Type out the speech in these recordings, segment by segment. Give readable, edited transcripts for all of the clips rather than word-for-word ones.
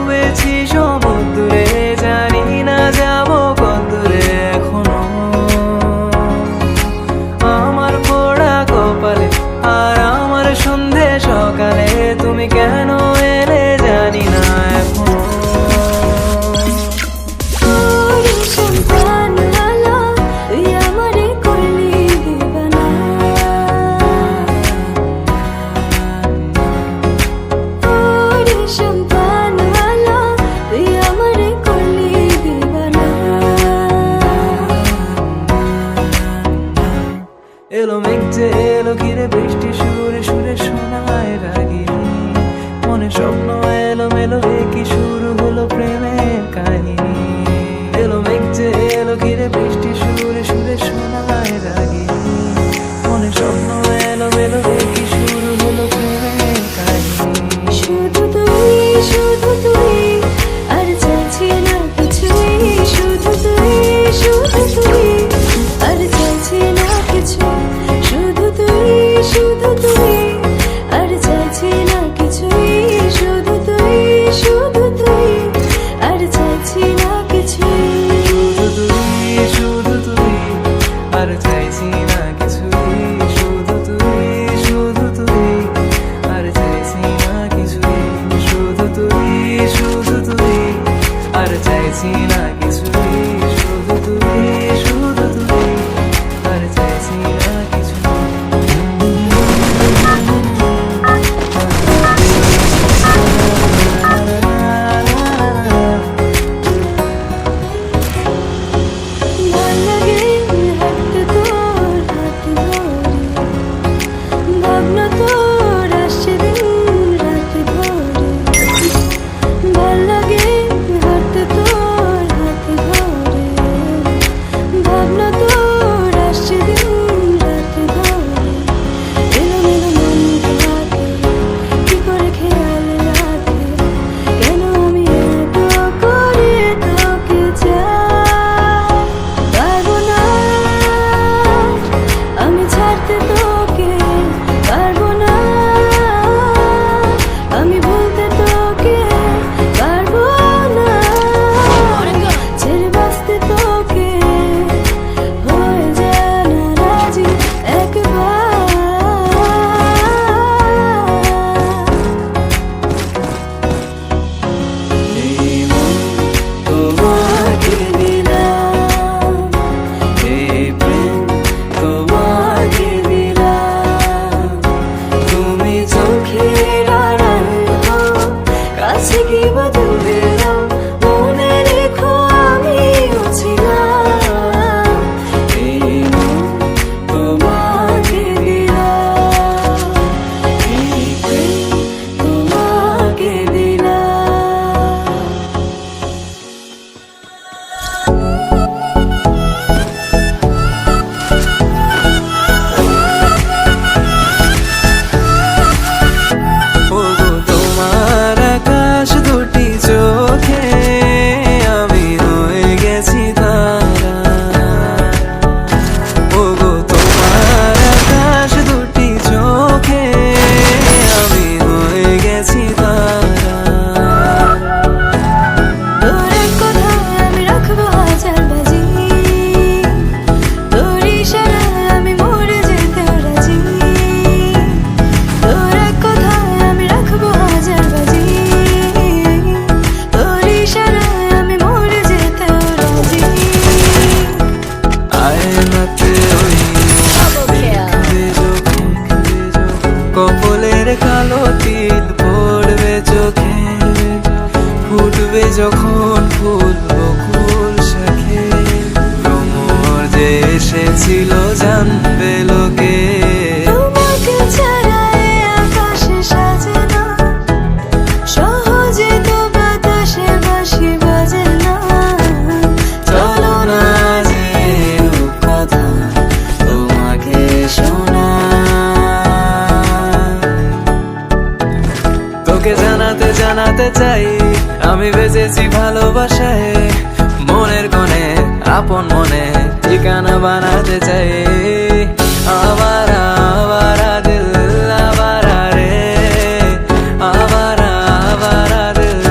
ডুবেছি সমুদ্রে, জানি না যাবো কতদূরে এখনো। আমার পোড়া কপালে আর আমার সন্ধে সকালে তুমি কেন এলে জানি না এখনো। এলো মেঘ যে এলো ঘিরে বৃষ্টি সুরে সুরে শোনায় রাগিনী, মনে স্বপ্ন এলো মেলো কি শুরু হলো প্রেমের কাহিনী। এলো মেঘ যে এলো ঘিরে বৃষ্টি সুরে সুরে শোনায় রাগিনী, মনে স্বপ্ন এলো মেলো কি শুরু হলো প্রেমের কাহিনী। শুধু তুই আর চাইছি না কিছুই, শুধু তুই আর চাইছি না কিছু, শুধু তুই আর চাইছি না কিছুই, শুধু তুই আর চাইছি না কিছুই, শুধু তুই আর চাইছি না কিছুই, শুধু তুই আর চাইছি না কিছুই, শুধু তুই আর চাইছি না কিছুই, শুধু তুই আর চাইছি না কিছুই। ভাল লাগে হাঁটতে তোর হাত ধরে, ভাবনা তোর আসছে দিন রাত ভরে। ভাল লাগে হাঁটতে তোর হাত ধরে, ভাবনা তোর আসছে দিন রাত ভরে। এলোমেলো মন হাতে কি করে খেয়াল রাখে, কেন আমি এত করে তোকে চাই। পারবো না আমি ছাড়তে তোকে, পারবো না আমি ভুলতে তোকে, পারবো না ছেড়ে বাঁচতে তোকে, হয়ে যায় না রাজি একবার। এই মন তোমাকে দিলাম, এই প্রেম তোমাকে দিলাম, তুমি চোখের আড়াল হও, কাছে কি বা দূরে নাও, মনে রেখো আমিও ছিলাম। এই মন তোমাকে দিলাম, এই প্রেম তোমাকে দিলাম। ওগো তোমার আকাশ দুটি চোখে আমি হয়ে গেছি তারা। ওগো তোমার আকাশ দুটি চোখে আমি হয়ে গেছি তারা। তোর এক কথায় আমি রাখবো হাজার বাজি, তোর ইশারায় আমি মরে যেতেও রাজি। তোর এক কথায় আমি রাখবো হাজার বাজি, তোর ইশারায় আমি মরে যেতেও রাজি। আয়নাতে ওই দেখবে যখন কপলের কালো তিল পড়বে চোখে, ফুটবে যখন ফুল বকুল শাখে, ভ্রমর যে এসেছিল জানবে লোকে। তোমাকে ছাড়া এ আকাশে সাজে না, সহজে তো বাতাসে বাঁশি বাজে না। চলো না যে রূপকথা তোমাকে শোনা, তোকে জানাতে চাই আমি বেঁচেছি ভালোবাসায়, মনের কোণে আপন মনে ঠিকানা বানাতে চাই। আবার দিল আবার রে, আবার দিল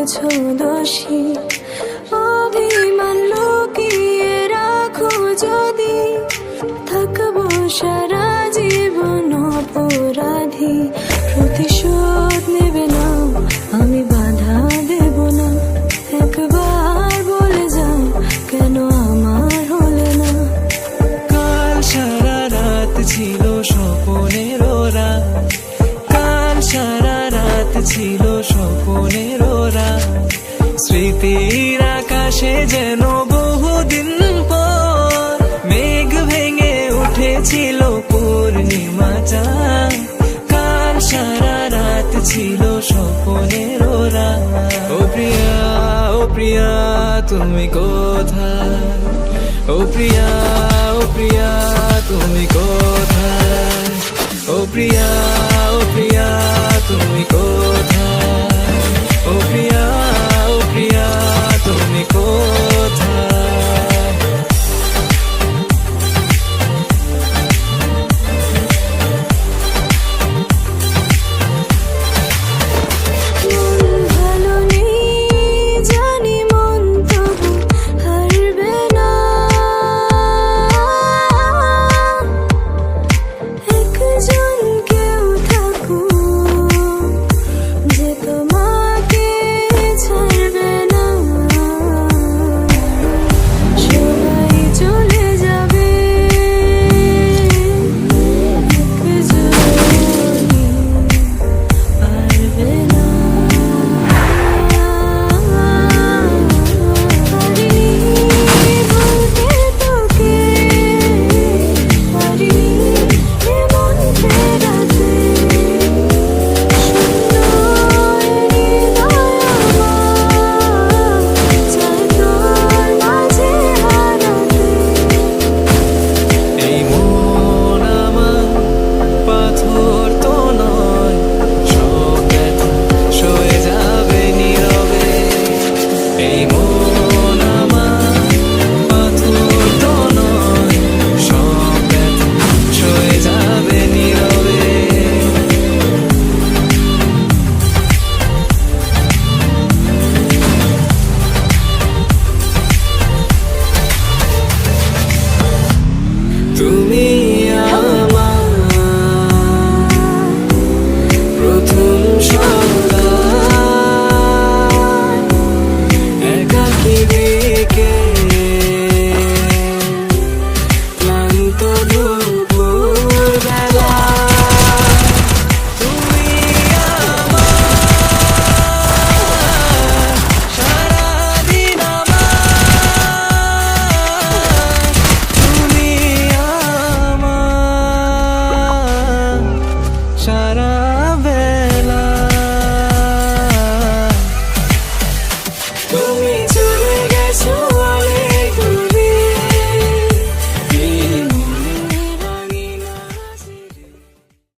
করেছ দোষী, অভিমান লুকিয়ে রাখো যদি, থাকবো সারা জীবন অপরাধী। প্রতিশোধ নেবে না, আমি বাধা দেব না, একবার বলে যাও কেন আমার হলে না। কাল সারা রাত ছিল স্বপনের রাত, কাল সারা রাত ছিল স্বপনের রাত, স্মৃতির আকাশে যেন বহুদিন পর মেঘ ভেঙে উঠেছিল পূর্ণিমা চাঁদ। কাল সারা রাত ছিল স্বপনের রাত। ও প্রিয়া, ও প্রিয়া তুমি কোথায়, ও প্রিয়া, ও প্রিয়া তুমি কোথায়, ও প্রিয়া, ও প্রিয়া তুমি কোথায়, ও প্রিয়া, ও প্রিয়া তুমি কোথায়। মন ভালো নেই জানি, মন তবু হারবে না, একজন কেউ থাকুক যে তোমাকে ছাড়বে না। সবাই চলে যাবে, একজনই পারবে না। পারিনি বলতে তোকে, পারিনি এমন ফেরাতে, শূন্য হৃদয় আমার চায় তোর মাঝে হারাতে। এই মন আমার পাথর তো নয়, সব ব্যথা সয়ে যাবে নীরবে। এই মন আমার পাথর তো নয়, সব ব্যথা সয়ে যাবে নীরবে। তুমি আমার প্রথম সন্তান, একাকী দিকে ক্লান্ত দুপুর বেলা। তুমি আমার সারাদিন আমার, তুমি আমার সারা